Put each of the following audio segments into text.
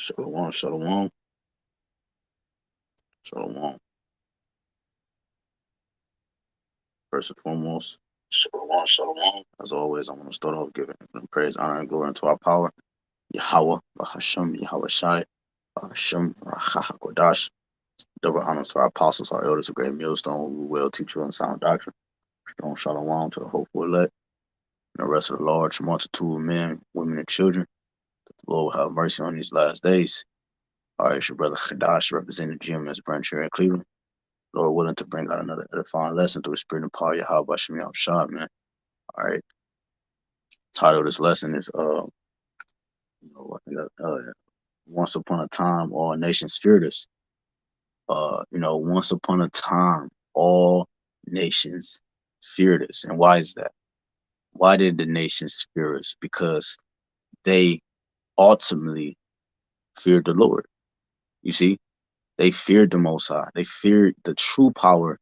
Shalom, shalom, shalom. First and foremost, Shalom, shalom. as always, I want to start off giving praise, honor, and glory unto our power. YAHAWAH, BAHASHAM, YAHAWASHI, BAHASHAM, HAQADASH. Double honors to our apostles, our elders, a great millstone who will teach you on sound doctrine. Shalom, shalom to the hopeful elect and the rest of the large multitude of men, women, and children. That the Lord will have mercy on these last days. All right, it's your brother Hadash, representing GMS branch here in Cleveland. Lord willing to bring out another edifying lesson through the spirit and power of Yahweh Shemi Shah, man. All right. Title of this lesson is once upon a time all nations feared us. Once upon a time all nations feared us. And why is that? Why did the nations fear us? Because they ultimately feared the Lord. You see, they feared the Most High. They feared the true power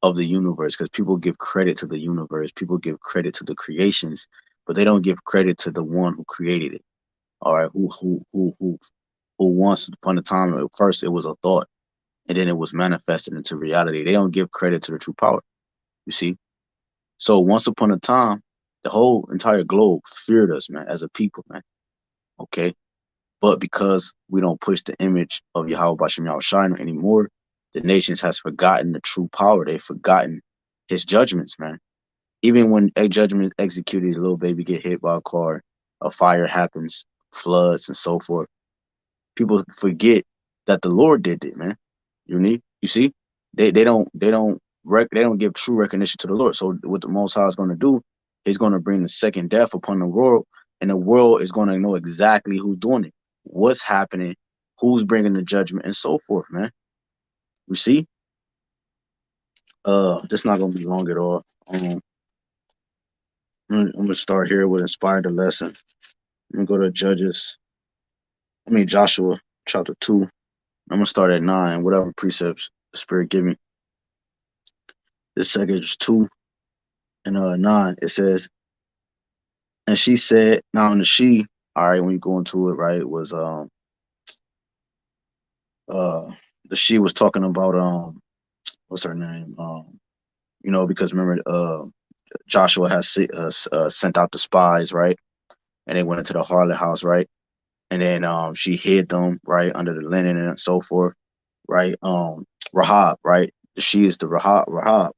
of the universe, because people give credit to the universe, people give credit to the creations, but they don't give credit to the one who created it. All right, who once upon a time, at first it was a thought, and then it was manifested into reality. They don't give credit to the true power. You see, so once upon a time, the whole entire globe feared us, man, as a people, man. Okay, but because we don't push the image of Yahweh Bashem Yahushua anymore, the nations has forgotten the true power. They've forgotten his judgments, man. Even when a judgment is executed, a little baby get hit by a car, a fire happens, floods and so forth. People forget that the Lord did it, man. You see, they don't give true recognition to the Lord. So what the Most High is going to do, he's going to bring the second death upon the world, and the world is going to know exactly who's doing it, what's happening, who's bringing the judgment, and so forth, man. You see, this not going to be long at all. I'm gonna start here with inspired the lesson. I'm gonna go to Joshua chapter 2. I'm gonna start at 9, whatever precepts the Spirit give me. This second is 2 and 9. It says, and she said, now in the she, all right, when you go into it, right, it was the she was talking about what's her name? Because remember Joshua has sent out the spies, right? And they went into the harlot house, right? And then she hid them, right, under the linen and so forth, right? Rahab, right? She is the Rahab.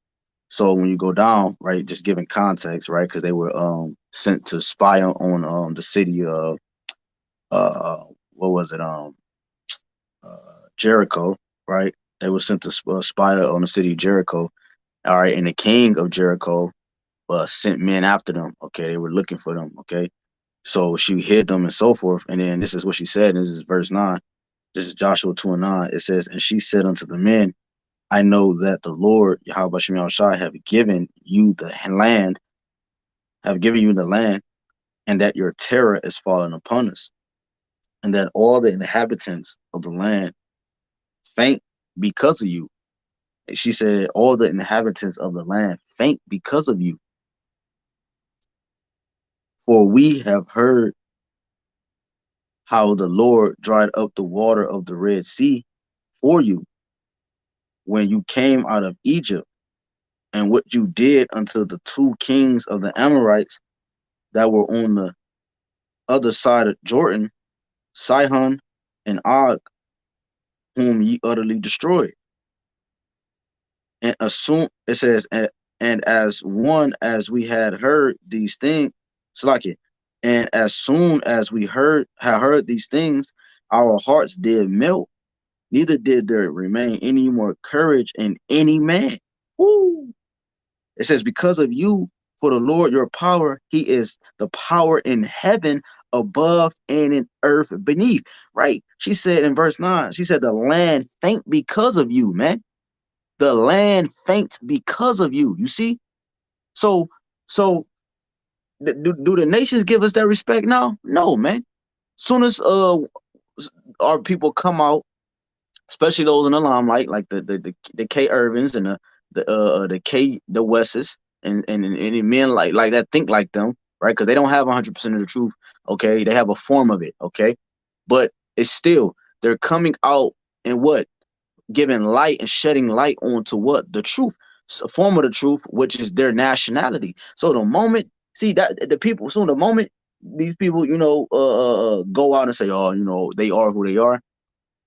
So when you go down, right, just giving context, right, because they were sent to spy on the city of what was it Jericho, right? They were sent to spy on the city of Jericho, all right, and the king of Jericho sent men after them. Okay, they were looking for them. Okay, so she hid them and so forth. And then this is what she said. This is verse 9. This is Joshua 2 and 9. It says, and she said unto the men, I know that the Lord, Yahweh Shem Shai, have given you the land, and that your terror is fallen upon us, and that all the inhabitants of the land faint because of you. And she said, all the inhabitants of the land faint because of you. For we have heard how the Lord dried up the water of the Red Sea for you when you came out of Egypt, and what you did unto the two kings of the Amorites that were on the other side of Jordan, Sihon and Og, whom ye utterly destroyed. And assume it says, and as one as we had heard these things, Slakia, and as soon as we had heard these things, our hearts did melt, neither did there remain any more courage in any man. Woo! It says, because of you, for the Lord your power, he is the power in heaven above and in earth beneath. Right? She said in verse 9, she said, the land faint because of you, man. The land faints because of you. You see? So do the nations give us that respect now? No, man. Soon as our people come out, especially those in the limelight, like the K Irvins and the Wesses and men like that think like them, right? Because they don't have 100% of the truth. Okay, they have a form of it. Okay, but It's still, they're coming out and what? Giving light and shedding light onto what? The truth. A form of the truth, which is their nationality. So the moment, see that the people, so the moment these people, go out and say, oh, they are who they are.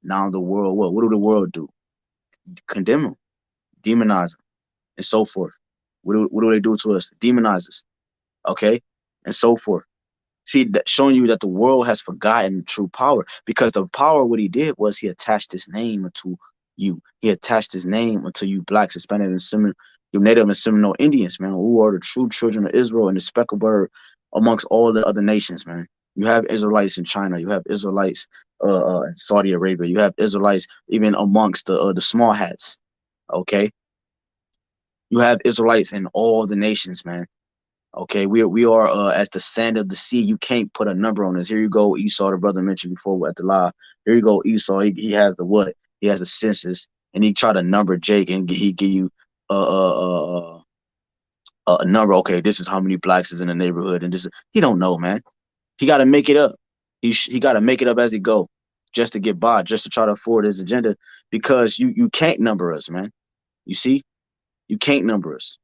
Now the world, what? What do the world do? Condemn them, demonize them, and so forth. What do they do to us? Demonize us, okay, and so forth. See, that showing you that the world has forgotten true power, because the power, what he did was he attached his name to you. He attached his name unto you blacks, Hispanic, and Seminole, you Native and Seminole Indians, man, who are the true children of Israel and the speckled bird amongst all the other nations, man. You have Israelites in China. You have Israelites in Saudi Arabia. You have Israelites even amongst the small hats. Okay, you have Israelites in all the nations, man. Okay, we are as the sand of the sea. You can't put a number on this. Here you go, Esau, the brother mentioned before at the live. Here you go, Esau. He has the what? He has the census, and he try to number Jake, and he give you a number. Okay, this is how many blacks is in the neighborhood, and this is, he don't know, man. He got to make it up. He got to make it up as he go, just to get by, just to try to afford his agenda, because you can't number us, man. You see, you can't number us.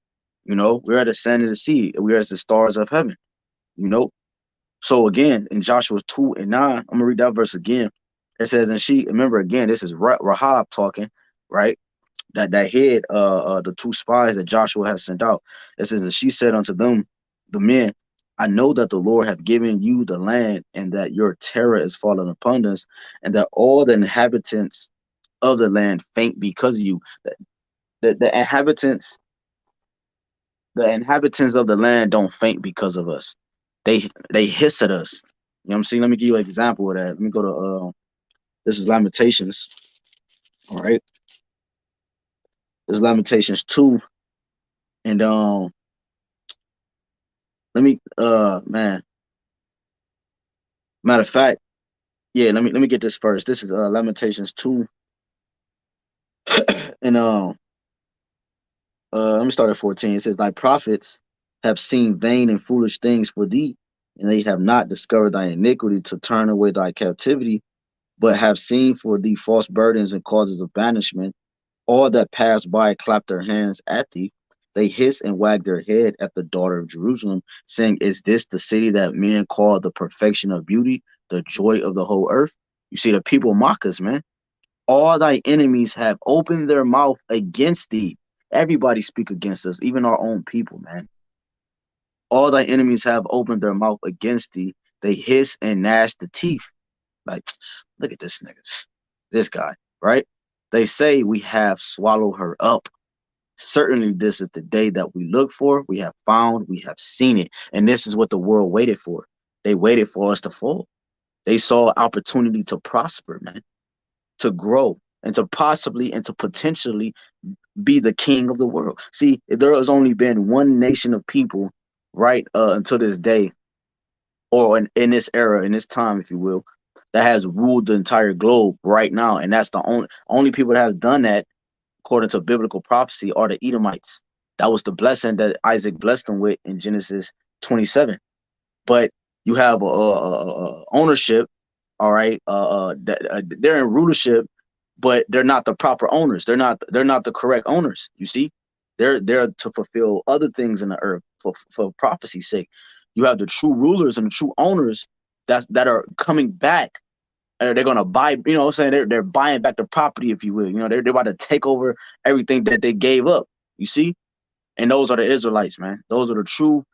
We're at the sand of the sea. We're as the stars of heaven. You know. So again, in Joshua 2:9, I'm gonna read that verse again. It says, and she, remember again, this is Rahab talking, right? That hid the two spies that Joshua has sent out. It says, and she said unto them, the men, I know that the Lord have given you the land, and that your terror is fallen upon us, and that all the inhabitants of the land faint because of you. The inhabitants of the land don't faint because of us. They hiss at us. You know what I'm saying? Let me give you an example of that. Let me go to this is Lamentations. All right. This is Lamentations 2. And let me man. Matter of fact, yeah, let me get this first. This is Lamentations 2. And let me start at 14. It says, thy prophets have seen vain and foolish things for thee, and they have not discovered thy iniquity to turn away thy captivity, but have seen for thee false burdens and causes of banishment. All that pass by clap their hands at thee. They hiss and wag their head at the daughter of Jerusalem, saying, is this the city that men call the perfection of beauty, the joy of the whole earth? You see, the people mock us, man. All thy enemies have opened their mouth against thee. Everybody speak against us, even our own people, man. All thy enemies have opened their mouth against thee. They hiss and gnash the teeth. Like, look at this nigga, this guy, right? They say we have swallowed her up. Certainly, this is the day that we look for. We have found, we have seen it. And this is what the world waited for. They waited for us to fall. They saw opportunity to prosper, man, to grow, and to possibly and to potentially be the king of the world. See, there has only been one nation of people, right, until this day, or in this era, in this time, if you will, that has ruled the entire globe right now. And that's the only people that has done that, according to biblical prophecy, are the Edomites. That was the blessing that Isaac blessed them with in Genesis 27. But you have ownership, all right. They're in rulership, but they're not the proper owners. They're not the correct owners. You see, they're there to fulfill other things in the earth for prophecy's sake. You have the true rulers and the true owners that are coming back. They're gonna buy, you know what I'm saying? They're buying back the property, if you will. They're about to take over everything that they gave up. You see? And those are the Israelites, man. Those are the true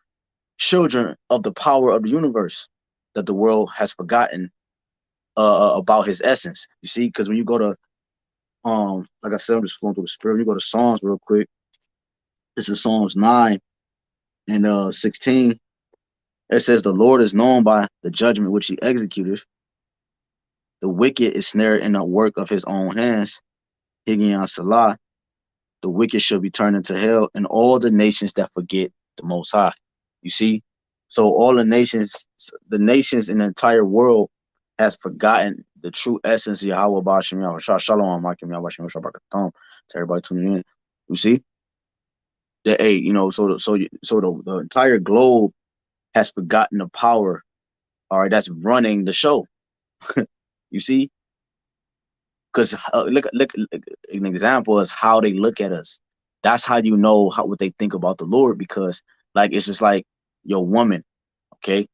children of the power of the universe that the world has forgotten about his essence. You see, because when you go to like I said, I'm just going through the spirit. When you go to Psalms real quick, this is Psalms 9 and 16. It says, the Lord is known by the judgment which he executeth. The wicked is snared in the work of his own hands. Higgaion Salah. The wicked shall be turned into hell, and all the nations that forget the Most High. You see? So all the nations in the entire world has forgotten the true essence of Yahawah, BAHASHAM, YAHAWASHI, Shalom, Makim, YAHAWASHI, Shabbat, to everybody tuning in. You see? That, hey, the entire globe has forgotten the power, all right, that's running the show. You see, because look, an example is how they look at us. That's how you know what they think about the Lord, because like it's just like your woman, okay?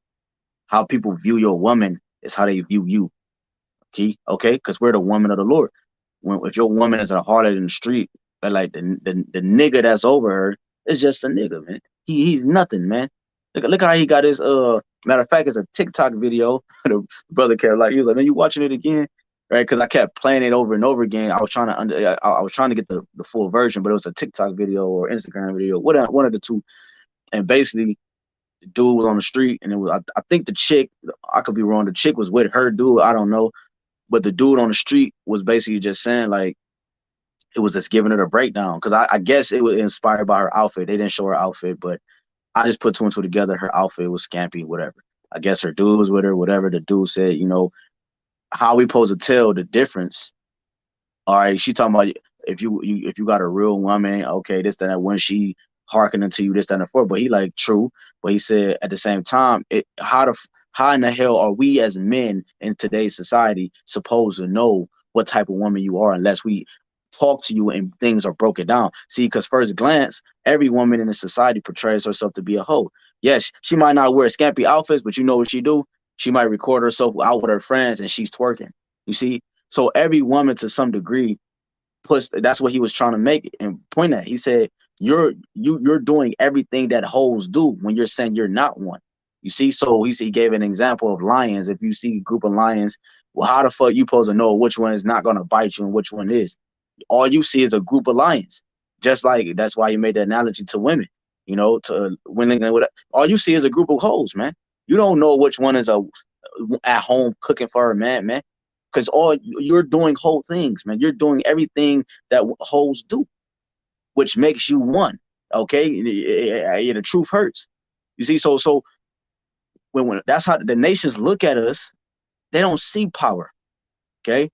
How people view your woman is how they view you, okay? Because we're the woman of the Lord. If your woman is a harlot in the street, like the nigga that's over her is just a nigga, man. He's nothing, man. Look how he got his matter of fact, it's a TikTok video. The brother kept like, he was like, man, you watching it again? Right? Because I kept playing it over and over again. I was trying to I was trying to get the full version, but it was a TikTok video or Instagram video, one of the two. And basically the dude was on the street, and it was I think the chick, I could be wrong, the chick was with her dude, I don't know. But the dude on the street was basically just saying like, it was just giving it a breakdown, because I guess it was inspired by her outfit. They didn't show her outfit, but I just put two and two together. Her outfit was scampy, whatever. I guess her dude was with her, whatever. The dude said, how we supposed to tell the difference? All right, she talking about if you got a real woman, okay, this, that, when she hearkening to you, this, that, and the fourth. But he like, true. But he said at the same time, how in the hell are we as men in today's society supposed to know what type of woman you are unless we talk to you and things are broken down? See, because first glance, every woman in the society portrays herself to be a hoe. Yes, she might not wear scampy outfits, but you know what she do? She might record herself out with her friends and she's twerking. You see? So every woman to some degree puts, that's what he was trying to make and point at. He said, you're doing everything that hoes do when you're saying you're not one. You see? So he gave an example of lions. If you see a group of lions, well, how the fuck you supposed to know which one is not gonna bite you and which one is? All you see is a group of lions. Just like that's why you made the analogy to women, to women. All you see is a group of hoes, man. You don't know which one is at home cooking for her man, because all you're doing whole things, man. You're doing everything that hoes do, which makes you one. Okay, the truth hurts. You see, so when that's how the nations look at us, they don't see power. Okay,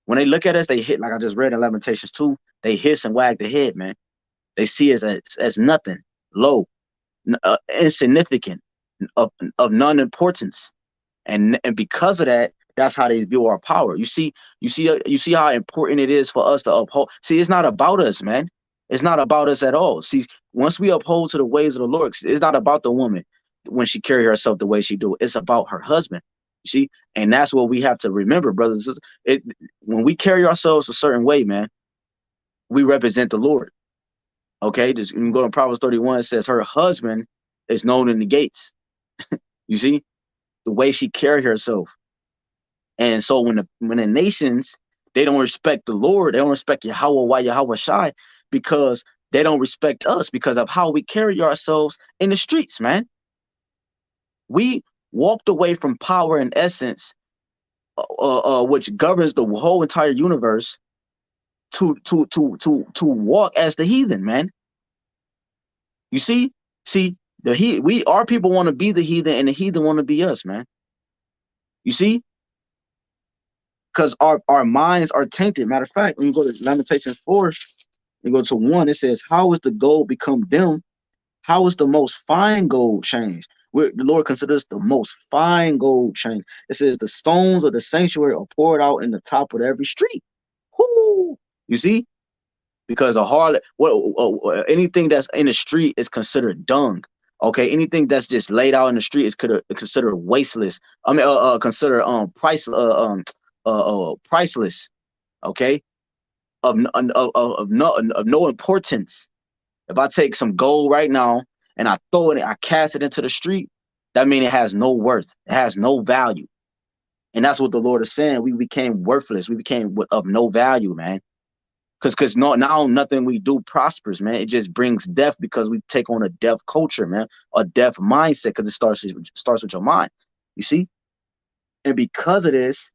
when they look at us, they hit, like I just read in Lamentations 2, they hiss and wag their head, man. They see us as nothing, low, insignificant, of non-importance. And because of that, that's how they view our power. You see how important it is for us to uphold. See, it's not about us, man. It's not about us at all. See, once we uphold to the ways of the Lord, it's not about the woman when she carry herself the way she do. It's about her husband. You see, and that's what we have to remember, brothers and sisters. When we carry ourselves a certain way, man, we represent the Lord. Okay, just you can go to Proverbs 31. It says her husband is known in the gates. You see the way she carry herself. And so when the nations, they don't respect the Lord, they don't respect Yahawah, Yahawashai, because they don't respect us because of how we carry ourselves in the streets, man. We walked away from power and essence, which governs the whole entire universe, to walk as the heathen, man. You see, our people want to be the heathen, and the heathen want to be us, man. You see, because our minds are tainted. Matter of fact, when you go to Lamentations 4, you go to 1, it says, how is the gold become dim? How is the most fine gold changed? The Lord considers the most fine gold changed. It says the stones of the sanctuary are poured out in the top of every street. Whoo! You see? Because a harlot, anything that's in the street is considered dung. Okay, anything that's just laid out in the street is considered wasteless. I mean, considered priceless. Okay, of no importance. If I take some gold right now and I throw it, I cast it into the street, that means it has no worth. It has no value. And that's what the Lord is saying. We became worthless. We became of no value, man. Because now nothing we do prospers, man. It just brings death because we take on a death culture, man, a death mindset, because it starts with your mind. You see? And because of this,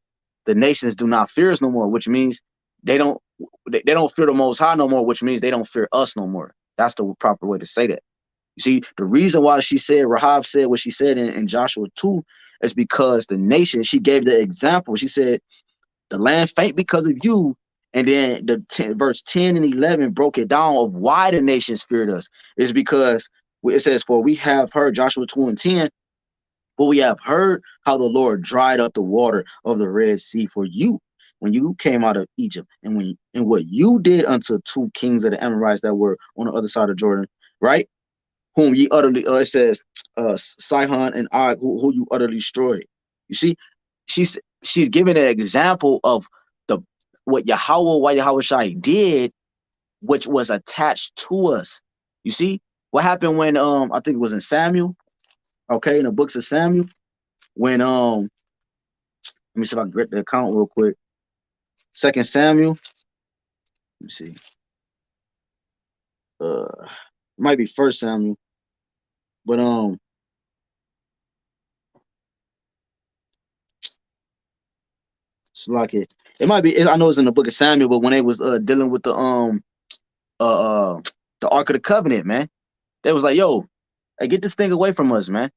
the nations do not fear us no more, which means they don't fear the Most High no more, which means they don't fear us no more. That's the proper way to say that. You see, the reason why Rahab said what she said in Joshua 2 is because the nation, she gave the example. She said, the land faint because of you. And then verse 10 and 11 broke it down of why the nations feared us. It's because it says, for we have heard, Joshua 2 and 10, For we have heard how the Lord dried up the water of the Red Sea for you when you came out of Egypt, and what you did unto two kings of the Amorites that were on the other side of Jordan, right? Whom ye utterly, it says, Sihon and Og, who you utterly destroyed. You see, she's giving an example of the what Yahawah did, which was attached to us. You see, what happened when I think it was in Samuel, okay, in the books of Samuel, when let me see if I can get the account real quick. Second Samuel, let me see. It might be First Samuel, but it's like it might be. I know it's in the book of Samuel, but when they was dealing with uh the Ark of the Covenant, man, they was like, "Yo, hey, get this thing away from us, man.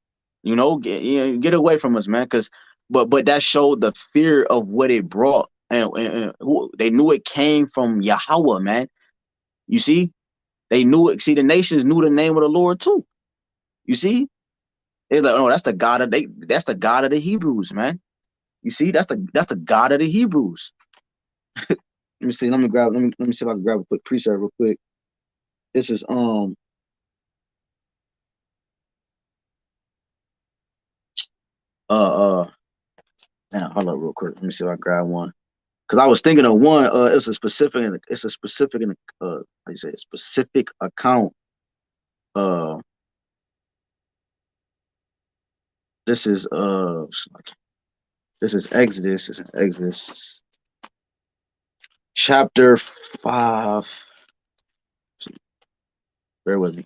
Get away from us, man." Because but that showed the fear of what it brought, and who, they knew it came from Yahawah, man. You see, they knew it. See, the nations knew the name of the Lord too. You see, they're like, "Oh, that's the God of that's the God of the Hebrews, man." You see, that's the God of the Hebrews. Let me see. Let me see if I can grab a quick precept real quick. This is now hold up real quick. Let me see if I can grab one. Because I was thinking of one. It's a specific how you say, a specific account. Uh, this is Exodus. This is Exodus chapter 5. Bear with me.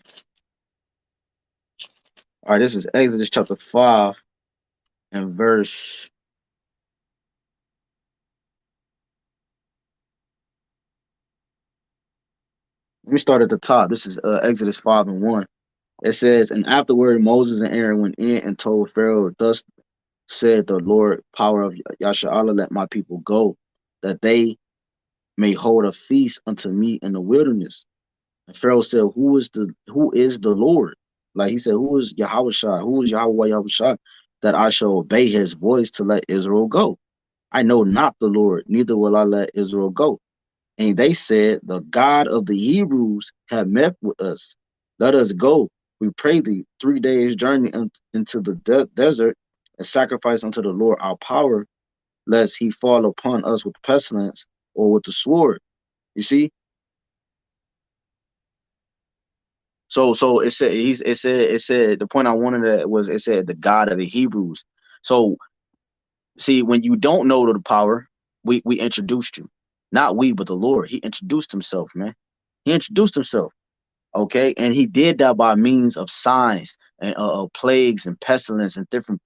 All right, this is Exodus chapter 5 and verse. Let me start at the top. This is Exodus 5 and 1. It says, "And afterward Moses and Aaron went in and told Pharaoh, Thus said the Lord, power of Yasharallah, let my people go, that they may hold a feast unto me in the wilderness." And Pharaoh said, Who is the Lord? Like he said, who is Yahawah? Who is Yahawah, that I shall obey his voice to let Israel go? I know not the Lord, neither will I let Israel go. And they said, The God of the Hebrews have met with us. Let us go, we pray thee, 3 days' journey into the desert, and sacrifice unto the Lord our power, lest he fall upon us with pestilence or with the sword. You see? So it said the point I wanted to was, it said the God of the Hebrews. So see, when you don't know the power, we introduced you. Not we, but the Lord. He introduced himself, man. He introduced himself. Okay, and he did that by means of signs and plagues and pestilence and different.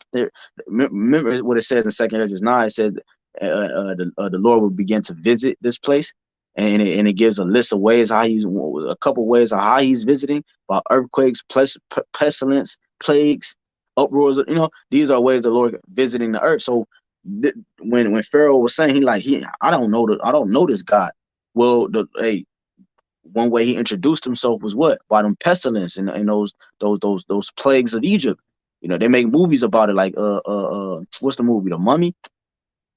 Remember what it says in 2 Ezra 9. It said the Lord will begin to visit this place, and it gives a list of ways how he's a couple ways of how he's visiting, by earthquakes, pestilence, plagues, uproars. These are ways the Lord visiting the earth. So when Pharaoh was saying I don't know this God. Well, one way he introduced himself was what? By them pestilence and those plagues of Egypt. They make movies about it, like what's the movie? The Mummy.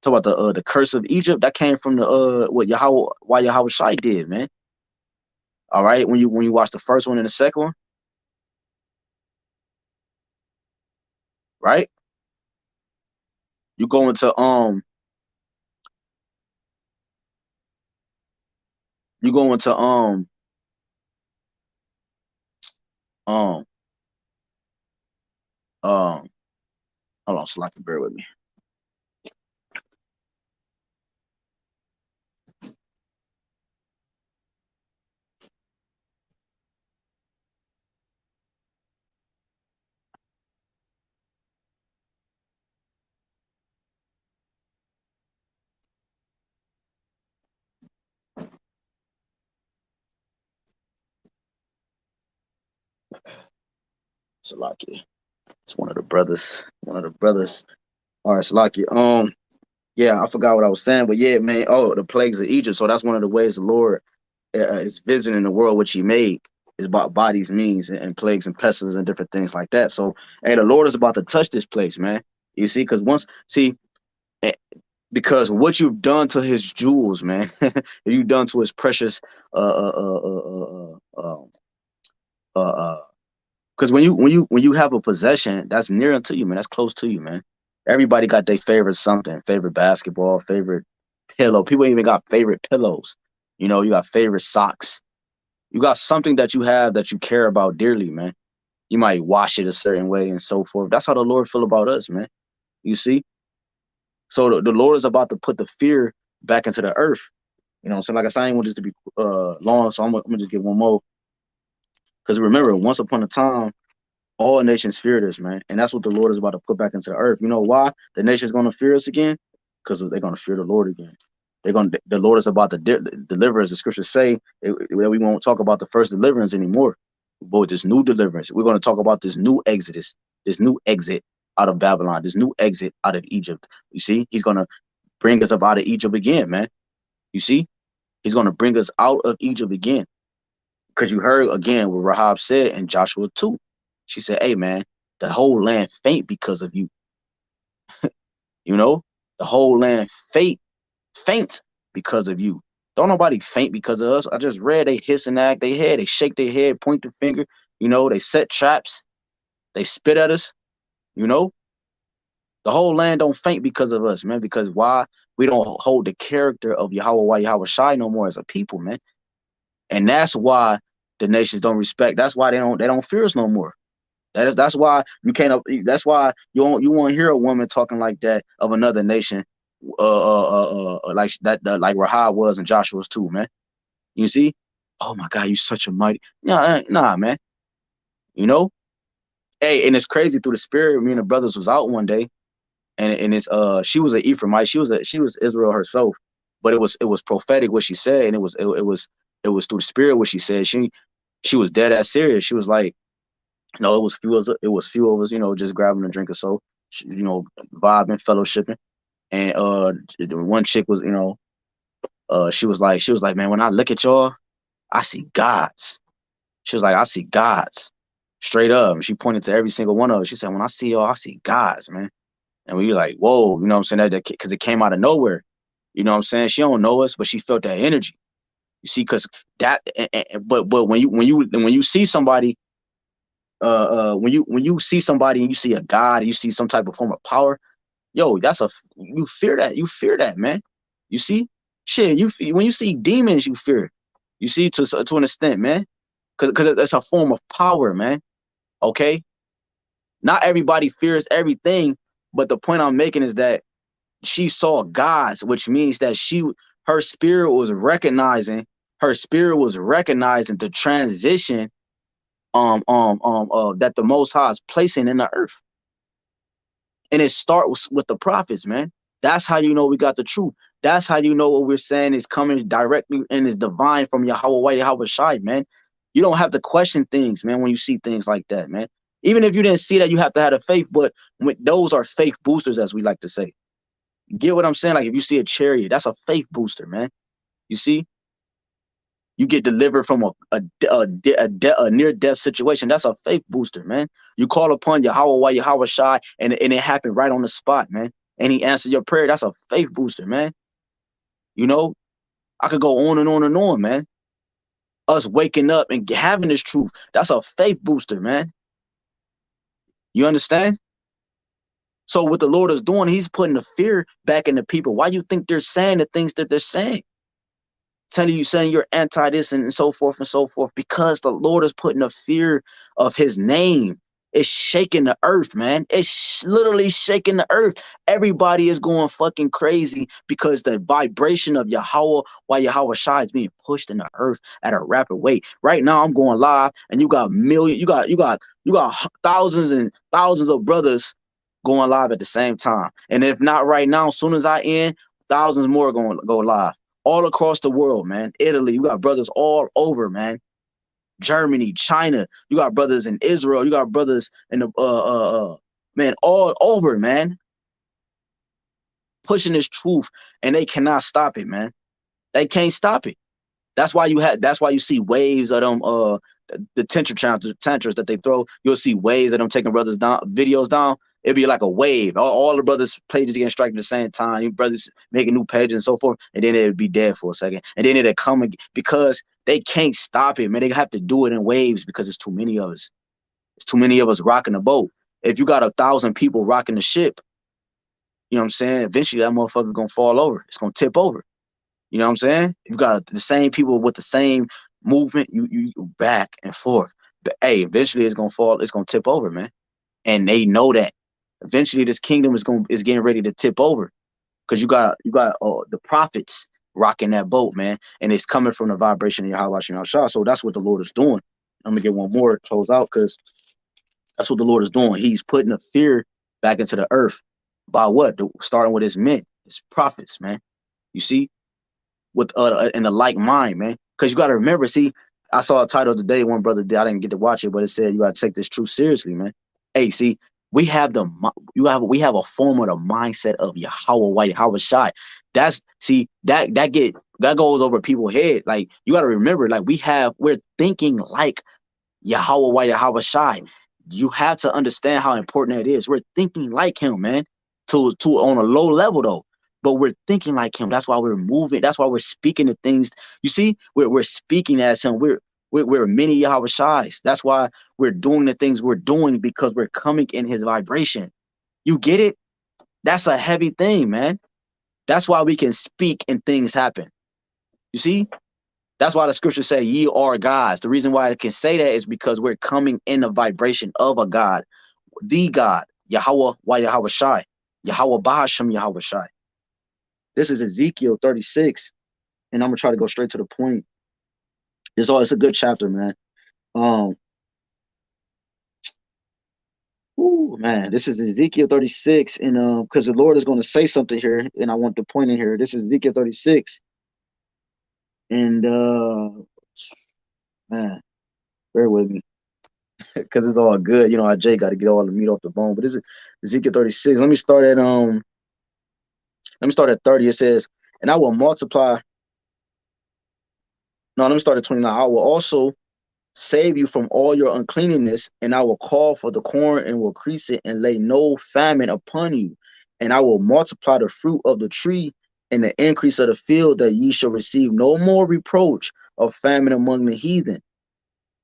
Talk about the curse of Egypt. That came from the what Yahawah did, man. All right, when you watch the first one and the second one, right? You go into you go into um um hold on, so I can bear with me. Salaki. It's one of the brothers. One of the brothers. All right, Salaki. Yeah, I forgot what I was saying, but yeah, man. Oh, the plagues of Egypt. So that's one of the ways the Lord is visiting the world which He made. It's about bodies, means, and plagues and pestilence and different things like that. So, hey, the Lord is about to touch this place, man. You see, because eh, because what you've done to his jewels, man, you've done to his precious, uh, uh, uh, uh, uh, because when you have a possession that's near unto you, man, that's close to you, man. Everybody got their favorite something, favorite basketball, favorite pillow. People even got favorite pillows. You got favorite socks. You got something that you have that you care about dearly, man. You might wash it a certain way and so forth. That's how the Lord feel about us, man. You see? So the Lord is about to put the fear back into the earth. So like I said, I ain't want this to be long, so I'm gonna just get one more. Because remember, once upon a time, all nations feared us, man. And that's what the Lord is about to put back into the earth. You know why the nation's gonna fear us again? Because they're gonna fear the Lord again. The Lord is about to deliver, as the scriptures say, that we won't talk about the first deliverance anymore. But this new deliverance, we're going to talk about this new exodus, this new exit out of Babylon, this new exit out of Egypt. You see, he's going to bring us up out of Egypt again, man. You see, he's going to bring us out of Egypt again. Because you heard again what Rahab said in Joshua 2. She said, hey, man, the whole land faint because of you. The whole land faint because of you. Don't nobody faint because of us. I just read they hiss and act their head, they shake their head, point the finger, they set traps, they spit at us, the whole land don't faint because of us, man. Because why? We don't hold the character of YAHWAH, YAHWASHI no more as a people, man. And that's why the nations don't respect. That's why they don't fear us no more. That's why you can't. That's why you won't hear a woman talking like that of another nation, like that, like Rahab was in Joshua's 2, man. You see? Oh my God, you such a mighty. Nah, man. Hey, and it's crazy through the spirit. Me and the brothers was out one day, and it's she was an Ephraimite. She was Israel herself, but it was prophetic what she said, and it was through the spirit what she said. She was dead ass serious. She was like, no, it was few of us, just grabbing a drink or so, vibing, fellowshipping. And the one chick was, she was like, man, when I look at y'all, I see gods. She was like, I see gods. Straight up. And she pointed to every single one of us. She said, when I see y'all, I see gods, man. And we were like, whoa, you know what I'm saying? That because it came out of nowhere. You know what I'm saying? She don't know us, but she felt that energy. You see, because but when you see somebody, when you see somebody and you see a god, and you see some type of form of power, yo, you fear that, man. You see, shit, when you see demons, you fear. You see, to an extent, man, because it's a form of power, man. Okay, not everybody fears everything, but the point I'm making is that she saw gods, which means that her spirit was recognizing the transition that the Most High is placing in the earth. And it starts with the prophets, man. That's how you know we got the truth. That's how you know what we're saying is coming directly and is divine from YAHWAH, YAHWASHI, man. You don't have to question things, man, when you see things like that, man. Even if you didn't see that, you have to have a faith, but those are faith boosters, as we like to say. Get what I'm saying? Like if you see a chariot, that's a faith booster, man. You see? You get delivered from a near-death situation. That's a faith booster, man. You call upon YAHWAH, YAHWASHI, and it happened right on the spot, man. And he answered your prayer. That's a faith booster, man. I could go on and on and on, man. Us waking up and having this truth, that's a faith booster, man. You understand? So what the Lord is doing, he's putting the fear back in the people. Why you think they're saying the things that they're saying? Telling you, saying you're anti this and so forth and so forth, because the Lord is putting a fear of his name. It's shaking the earth, man. It's literally shaking the earth. Everybody is going fucking crazy because the vibration of YAHWAH, YAHWASHI is being pushed in the earth at a rapid way. Right now, I'm going live, and you got thousands and thousands of brothers going live at the same time. And if not right now, as soon as I end, thousands more are going to go live. All across the world, man. Italy, you got brothers all over, man. Germany, China, you got brothers in Israel, you got brothers in the man, all over, man. Pushing this truth, and they cannot stop it, man. They can't stop it. That's why you see waves of them the tantrums that they throw. You'll see waves of them taking brothers down, videos down. It'd be like a wave. All the brothers' pages getting striked at the same time. You brothers making new pages and so forth, and then it'd be dead for a second, and then it'd come again because they can't stop it, man. They have to do it in waves because it's too many of us. It's too many of us rocking the boat. If you got 1,000 people rocking the ship, you know what I'm saying? Eventually that motherfucker gonna fall over. It's gonna tip over. You know what I'm saying? You got the same people with the same movement, you back and forth. But hey, eventually it's gonna fall, it's gonna tip over, man. And they know that. Eventually this kingdom is getting ready to tip over. Because you got the prophets rocking that boat, man. And it's coming from the vibration of YAHWASHI. So that's what the Lord is doing. I'm gonna get one more to close out because that's what the Lord is doing. He's putting a fear back into the earth by what? Starting with his men, his prophets, man. You see? With in a like mind, man. Because you got to remember, see, I saw a title today. One brother did. I didn't get to watch it, but it said you got to take this truth seriously, man. Hey, see, we have a form of the mindset of YAHWAH, YAHWASHI. That goes over people's head. Like you got to remember, like we're thinking like YAHWAH, YAHWASHI. You have to understand how important that is. We're thinking like him, man. To on a low level though. But we're thinking like him. That's why we're moving. That's why we're speaking the things. You see, we're speaking as him. We're many YAHWASHIs. That's why we're doing the things we're doing because we're coming in his vibration. You get it? That's a heavy thing, man. That's why we can speak and things happen. You see? That's why the scriptures say ye are gods. The reason why I can say that is because we're coming in the vibration of a God, the God, Yahawah, YAHWASHI, Yahawah BAHASHAM, YAHWASHI. This is Ezekiel 36, and I'm gonna try to go straight to the point. It's a good chapter, man. Man, this is Ezekiel 36, and because the Lord is going to say something here, and I want to point in here. This is Ezekiel 36, and man, bear with me, because it's all good. You know, I Jay got to get all the meat off the bone. But this is Ezekiel 36. Let me start at 30. It says, and I will multiply. No, let me start at 29. I will also save you from all your uncleanness, and I will call for the corn and will increase it and lay no famine upon you. And I will multiply the fruit of the tree and the increase of the field, that ye shall receive no more reproach of famine among the heathen.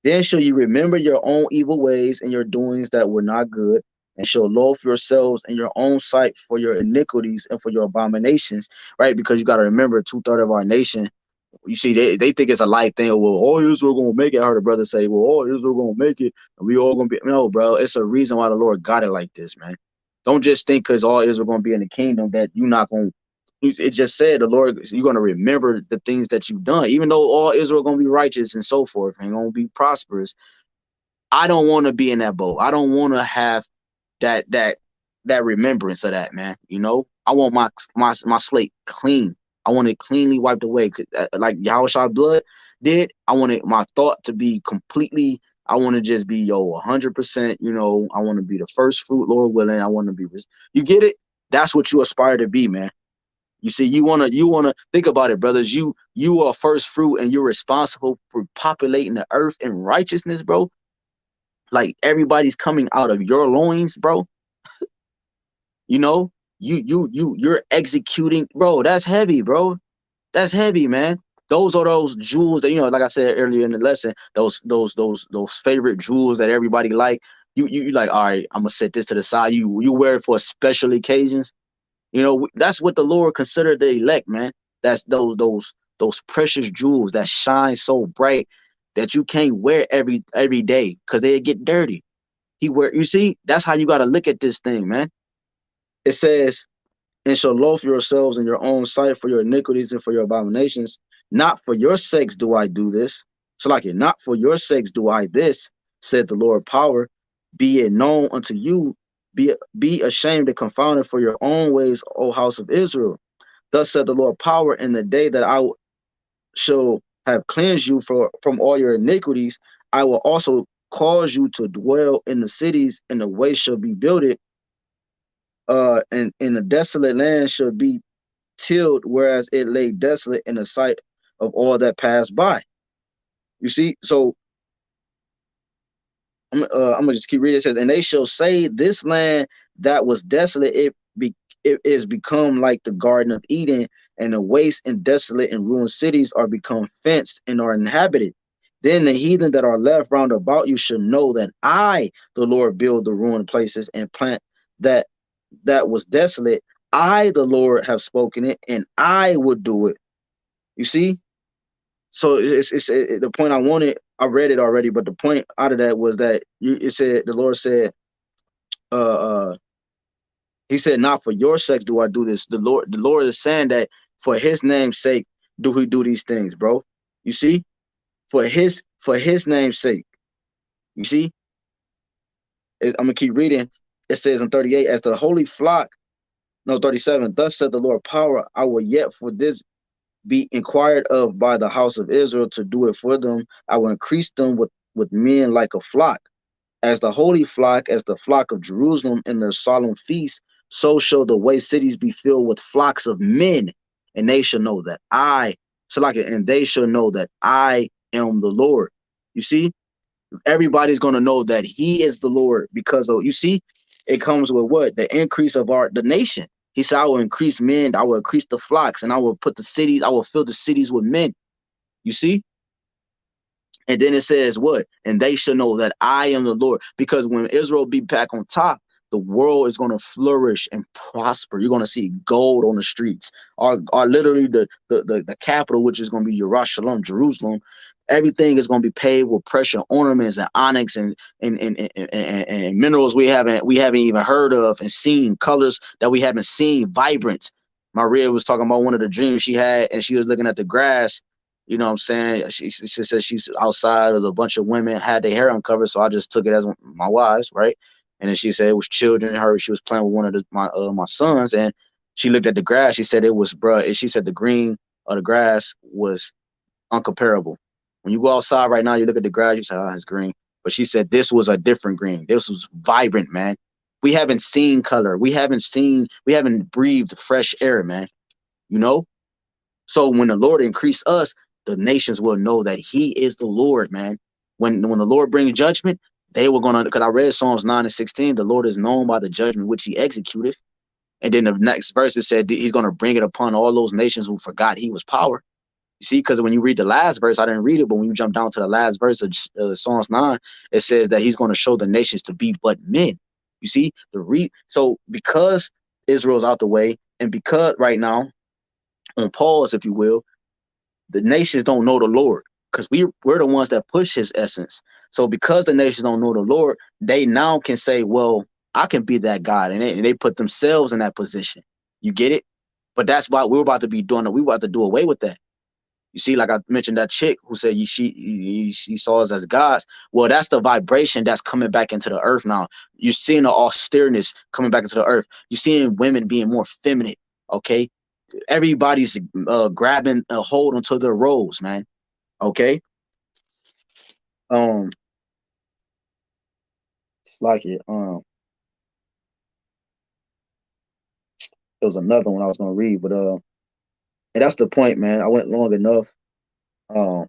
Then shall you remember your own evil ways and your doings that were not good, and shall loathe yourselves in your own sight for your iniquities and for your abominations, right? Because you got to remember, 2/3 of our nation, you see, they think it's a light thing. Well, all Israel gonna make it. I heard a brother say, well, all Israel gonna make it, and we all gonna be. No, bro, it's a reason why the Lord got it like this, man. Don't just think because all Israel gonna be in the kingdom that you're not gonna. It just said the Lord, you're gonna remember the things that you've done, even though all Israel gonna be righteous and so forth and gonna be prosperous. I don't want to be in that boat. I don't want to have that remembrance of that, man. You know, I want my slate clean. I want it cleanly wiped away, like Yahushua blood did. I want my thought to be completely. I want to just be 100%. You know, I want to be the first fruit, Lord willing. I want to be. You get it? That's what you aspire to be, man. You see, you wanna think about it, brothers. You are first fruit, and you're responsible for populating the earth in righteousness, bro. Like everybody's coming out of your loins, bro. You know, you're executing, bro. That's heavy, bro. That's heavy, man. Those are those jewels that, you know, like I said earlier in the lesson, those favorite jewels that everybody like. You like, all right, I'm gonna set this to the side. You wear it for special occasions. You know, that's what the Lord considered the elect, man. That's those precious jewels that shine so bright that you can't wear every day because they get dirty. You see, that's how you got to look at this thing, man. It says, and shall loathe yourselves in your own sight for your iniquities and for your abominations. Not for your sakes do I do this. So like it, not for your sakes do I this, said the Lord power. Be it known unto you, be ashamed and confounded for your own ways, O house of Israel. Thus said the Lord power, in the day that I shall have cleansed you from all your iniquities, I will also cause you to dwell in the cities, and the way shall be builded, and in the desolate land shall be tilled, whereas it lay desolate in the sight of all that passed by. You see, so I'm gonna just keep reading. It says, and they shall say, this land that was desolate, it is become like the Garden of Eden, and the waste and desolate and ruined cities are become fenced and are inhabited. Then the heathen that are left round about you should know that I, the Lord, build the ruined places and plant that was desolate. I, the Lord, have spoken it, and I would do it. You see? So the point I wanted. I read it already, but the point out of that was that it said the Lord said, uh, uh, He said, not for your sakes do I do this. The Lord is saying that for His name's sake do He do these things, bro. You see, for His name's sake. You see, I'm gonna keep reading. It says in 38, as the holy flock, no 37. Thus said the Lord power, I will yet for this be inquired of by the house of Israel to do it for them. I will increase them with men like a flock. As the holy flock, as the flock of Jerusalem in their solemn feast, so shall the way cities be filled with flocks of men, and they shall know that and they shall know that I am the Lord. You see, everybody's gonna know that He is the Lord because of, you see, it comes with what? The increase of the nation. He said, I will increase men, I will increase the flocks, and I will I will fill the cities with men. You see? And then it says what? And they should know that I am the Lord. Because when Israel be back on top, the world is going to flourish and prosper. You're going to see gold on the streets. Or literally the capital, which is going to be Yerushalayim, Jerusalem. Everything is going to be paved with precious ornaments and onyx and minerals we haven't even heard of and seen, colors that we haven't seen, vibrant. Maria was talking about one of the dreams she had, and she was looking at the grass. You know what I'm saying? She said she's outside with a bunch of women, had their hair uncovered, so I just took it as my wives, right? And then she said it was children. She was playing with one of my sons, and she looked at the grass. She said it was, bruh. She said the green of the grass was uncomparable. When you go outside right now, you look at the grass, you say, oh, it's green. But she said this was a different green. This was vibrant, man. We haven't seen color. We haven't breathed fresh air, man. You know? So when the Lord increase us, the nations will know that He is the Lord, man. When the Lord brings judgment, they were gonna, because I read Psalms 9 and 16, the Lord is known by the judgment which He executed. And then the next verse it said He's gonna bring it upon all those nations who forgot He was power. You see, because when you read the last verse, I didn't read it, but when you jump down to the last verse of Psalms 9, it says that He's gonna show the nations to be but men. You see, so because Israel's out the way, and because right now, on pause, if you will, the nations don't know the Lord, because we're the ones that push His essence. So because the nations don't know the Lord, they now can say, well, I can be that God, and they put themselves in that position. You get it? But that's why we're about to be doing it. We're about to do away with that. You see, like I mentioned, that chick who said she saw us as gods. Well, that's the vibration that's coming back into the earth now. You're seeing the austereness coming back into the earth. You're seeing women being more feminine. Okay, everybody's grabbing a hold onto their roles, man. Okay. Um, it's like it. It was another one I was gonna read, but and that's the point, man. I went long enough. Um,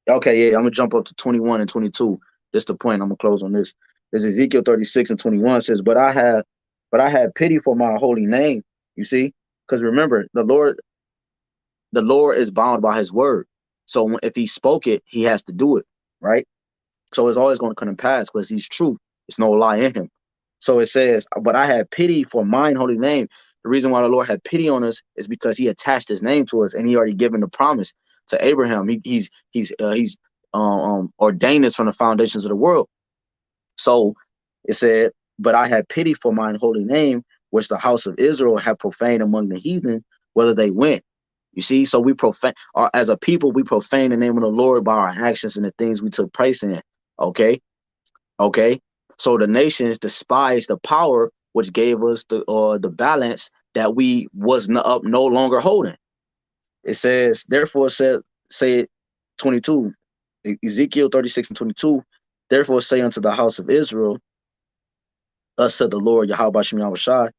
okay, yeah, I'm gonna jump up to 21 and 22. That's the point. I'm gonna close on this. This is Ezekiel 36 and 21 says, but I had pity for my holy name. You see, because remember, the Lord is bound by His word. So if He spoke it, He has to do it, right? So it's always going to come to pass because He's true. There's no lie in Him. So it says, but I had pity for mine holy name. The reason why the Lord had pity on us is because He attached His name to us, and He already given the promise to Abraham. He's ordained us from the foundations of the world. So it said, but I had pity for mine holy name, which the house of Israel had profaned among the heathen, whether they went. You see, so we profane, as a people, we profane the name of the Lord by our actions and the things we took place in. Okay. Okay. So the nations despised the power which gave us the balance that we was no longer holding. It says, therefore say it 22, Ezekiel 36 and 22, therefore say unto the house of Israel, thus said the Lord, YAHWASHI,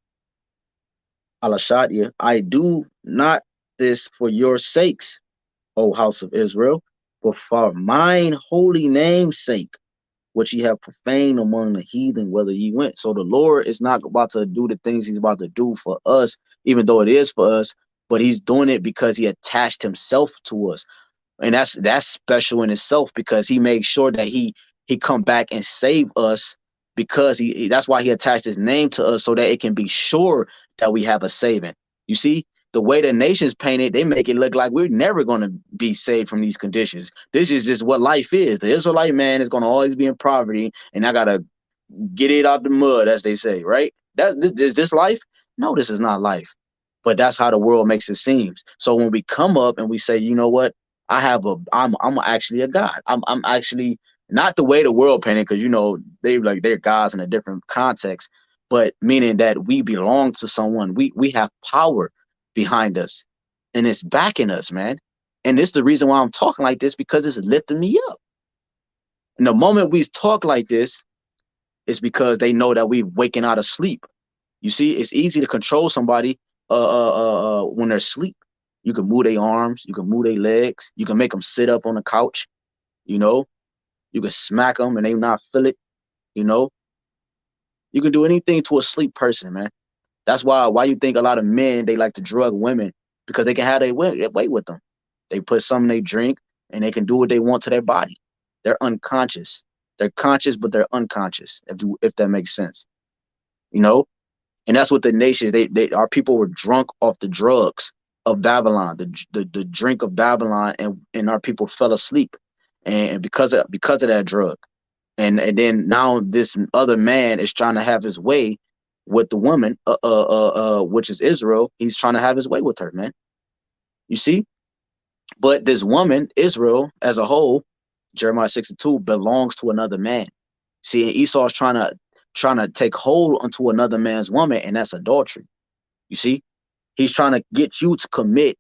Alashadia, I do not this for your sakes, O house of Israel, but for mine holy name's sake, which ye have profaned among the heathen, whether ye went. So the Lord is not about to do the things he's about to do for us, even though it is for us, but he's doing it because he attached himself to us. And that's special in itself, because he made sure that he come back and save us, because that's why he attached his name to us, so that it can be sure that we have a saving. You see, the way the nations paint it, they make it look like we're never going to be saved from these conditions. This is just what life is. The Israelite man is going to always be in poverty, and I gotta get it out the mud, as they say, right? This life? No, this is not life. But that's how the world makes it seem. So when we come up and we say, you know what, I'm actually a God. I'm actually not the way the world painted, because they're gods in a different context, but meaning that we belong to someone. We have power behind us, and it's backing us, man. And it's the reason why I'm talking like this, because it's lifting me up. And the moment we talk like this, it's because they know that we've waking out of sleep. You see, it's easy to control somebody when they're asleep. You can move their arms, you can move their legs, you can make them sit up on the couch, you know, you can smack them and they not feel it, you know. You can do anything to a sleep person, man. That's why you think a lot of men, they like to drug women, because they can have their way with them. They put something they drink and they can do what they want to their body. They're unconscious. They're conscious, but they're unconscious, if that makes sense, you know. And that's what the nations, our people were drunk off the drugs of Babylon, the drink of Babylon, and our people fell asleep, and because of that drug. And then now this other man is trying to have his way with the woman, which is Israel. He's trying to have his way with her, man. You see? But this woman, Israel as a whole, Jeremiah 6:2, belongs to another man. See, and Esau's trying to take hold onto another man's woman, and that's adultery. You see, he's trying to get you to commit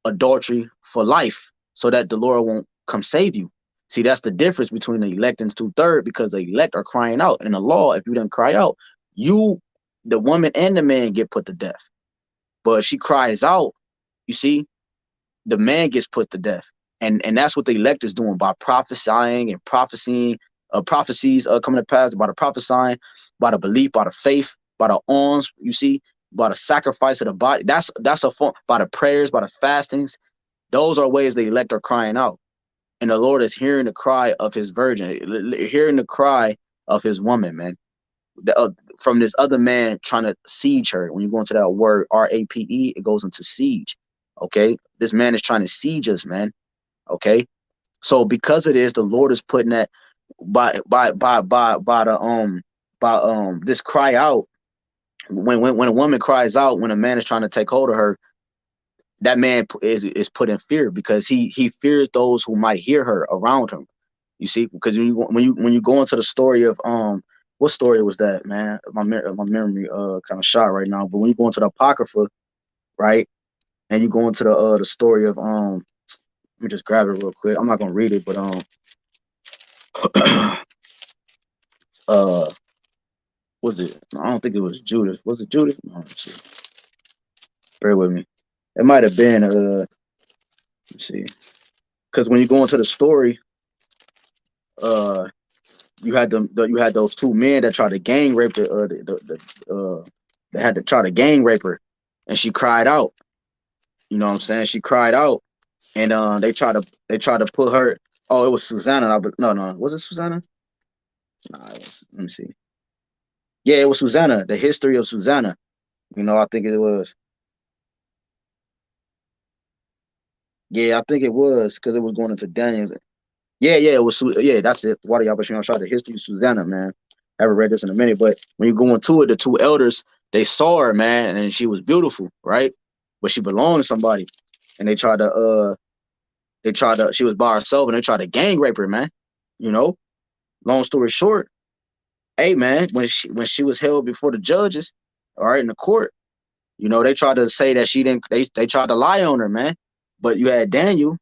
adultery for life, so that the Lord won't come save you. See, that's the difference between the elect and 2/3, because the elect are crying out. In the law, if you didn't cry out, the woman and the man get put to death. But if she cries out, you see, the man gets put to death. And that's what the elect is doing, by prophesying and prophecies coming to pass, by the prophesying, by the belief, by the faith, by the alms, you see, by the sacrifice of the body. That's a form, by the prayers, by the fastings. Those are ways the elect are crying out. And the Lord is hearing the cry of his virgin, hearing the cry of his woman, man. From this other man trying to siege her. When you go into that word RAPE, it goes into siege. Okay, this man is trying to siege us, man. Okay, so because of this, the Lord is putting that by this cry out. When a woman cries out, when a man is trying to take hold of her, that man is put in fear, because he fears those who might hear her around him. You see, because when you go into the story of what story was that, man? My memory kind of shot right now. But when you go into the Apocrypha, right, and you go into the story of let me just grab it real quick. I'm not gonna read it, but uh was it? I don't think it was Judith. Was it Judith? No, let's see. Bear with me. It might have been let's see. Because when you go into the story, uh you had those two men that tried to gang rape they had to try to gang rape her, and she cried out. You know what I'm saying? She cried out, and they tried to put her. Oh, it was Susanna. No, was it Susanna? Nah, let me see. Yeah, it was Susanna. The history of Susanna. I think it was. Yeah, I think it was, because it was going into Daniel's. Yeah, it was. Yeah, that's it. Water Yabashim shot the history of Susanna, man. I haven't read this in a minute, but when you go into it, the two elders, they saw her, man, and she was beautiful, right? But she belonged to somebody, and she was by herself, and they tried to gang rape her, man. You know, long story short, hey, man, when she was held before the judges, all right, in the court, they tried to say that she didn't. They tried to lie on her, man. But you had Daniel,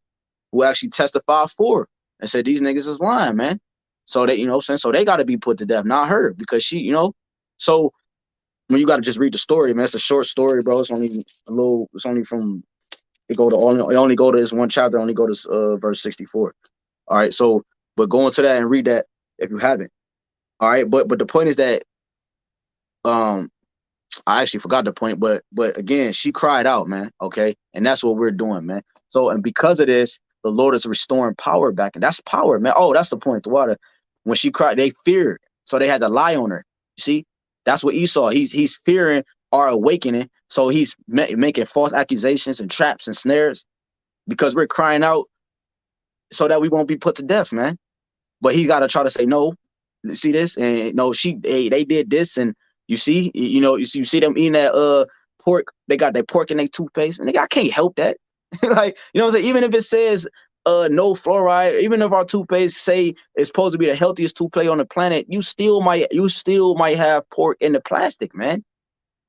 who actually testified for her and said these niggas is lying, man. So they, what I'm saying, so they got to be put to death, not her, because she, So mean, you got to just read the story, man. It's a short story, bro. It's only a little. It's only from it only go to this one chapter. Only go to verse 64. All right. So, but go into that and read that if you haven't. All right. But the point is that um I actually forgot the point, but again, she cried out, man. Okay, and that's what we're doing, man. So, and because of this, the Lord is restoring power back, and that's power, man. Oh, that's the point. The water, when she cried, they feared, so they had to lie on her. You see, that's what Esau. He's fearing our awakening, so he's making false accusations and traps and snares because we're crying out so that we won't be put to death, man. But he got to try to say no. See this, and no, they did this, and you see, you see them eating that pork. They got that pork in their toothpaste, and I can't help that. Like, you know what I'm saying? Even if it says no fluoride, even if our toothpaste say it's supposed to be the healthiest toothpaste on the planet, you still might have pork in the plastic, man.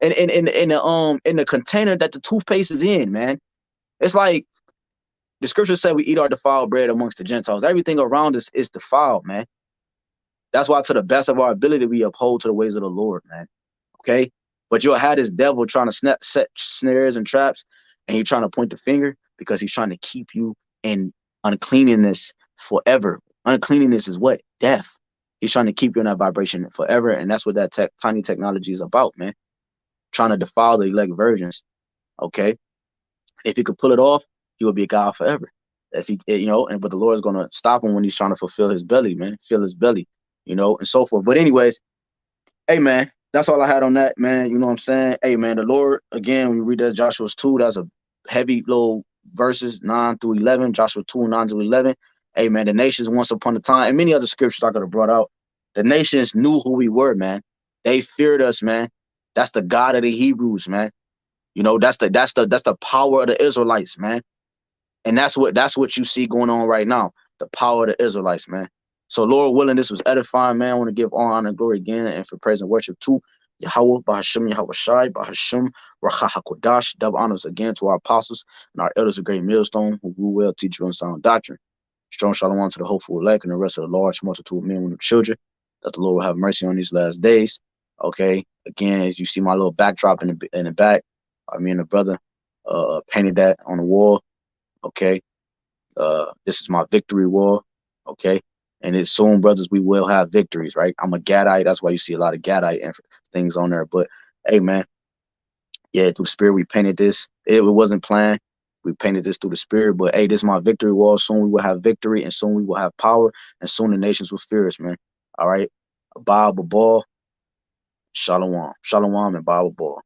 And in the container that the toothpaste is in, man. It's like the scripture said we eat our defiled bread amongst the Gentiles. Everything around us is defiled, man. That's why, to the best of our ability, we uphold to the ways of the Lord, man. Okay? But you'll have this devil trying to set snares and traps, and he's trying to point the finger because he's trying to keep you in uncleanness forever. Uncleanness is what? Death. He's trying to keep you in that vibration forever, and that's what that tiny technology is about, man. Trying to defile the elect virgins. Okay? If he could pull it off, he will be a God forever. If he, but the Lord is going to stop him when he's trying to fulfill his belly, man. Fill his belly. And so forth. But anyways, hey, man, that's all I had on that, man. You know what I'm saying? Hey, man, the Lord, again, when you read that Joshua 2, that's a heavy little verses, 9 through 11, Joshua 2, 9 through 11. Hey, man, the nations once upon a time, and many other scriptures I could have brought out, the nations knew who we were, man. They feared us, man. That's the God of the Hebrews, man. That's the power of the Israelites, man. And that's what you see going on right now, the power of the Israelites, man. So, Lord willing, this was edifying, man. I want to give all honor and glory again and for praise and worship to Yahawah, BAHASHAM, YAHAWASHI, BAHASHAM, Rawchaa, HAQADASH. Double honors again to our apostles and our elders of great millstone who will well teach you in sound doctrine. Strong shalom to the hopeful elect and the rest of the large multitude of men, women, and children, that the Lord will have mercy on these last days. Okay, again, as you see my little backdrop in the back, me and the brother painted that on the wall. Okay, this is my victory wall. Okay. And it's soon, brothers, we will have victories, right? I'm a Gadite. That's why you see a lot of Gadite things on there. But hey, man, yeah, through the spirit, we painted this. It wasn't planned. We painted this through the spirit. But hey, this is my victory wall. Soon we will have victory, and soon we will have power, and soon the nations will fear us, man. All right. Bible ball. Shalom. Shalom and Bible ball.